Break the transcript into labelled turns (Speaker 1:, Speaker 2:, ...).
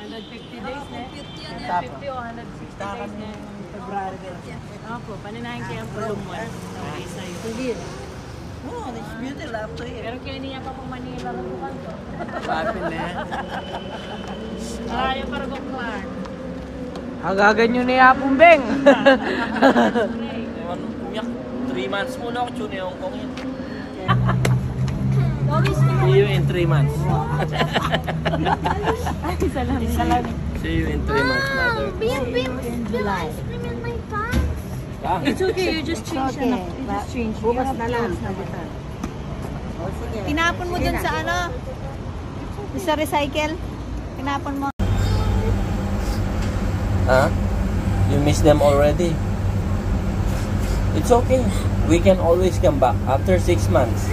Speaker 1: 150 days na. 150 o 160 days na. February din. Opo, paninahin kayo ang pulong mo. Okay sa'yo. Hindi.
Speaker 2: Oh, it's beautiful after here.
Speaker 1: Pero kaya niya pa po Manila lang bukan ko.
Speaker 2: Sabi na yan.
Speaker 1: Ayaw para kong Clark.
Speaker 3: Hagagan nyo ni Apong Beng.
Speaker 4: Ewan, umiyak. 3 months muna ako, tune yung Hong Kong yun. See you in 3 months. See you in 3 months, mother.
Speaker 5: In July.
Speaker 4: Ah,
Speaker 1: It's okay, you just change
Speaker 5: Okay.
Speaker 1: You just change.
Speaker 5: Bukas na lang. Tinapon mo dun sa ano? Sa recycle? Tinapon mo.
Speaker 4: huh? You miss them already? It's okay. We can always come back after 6 months.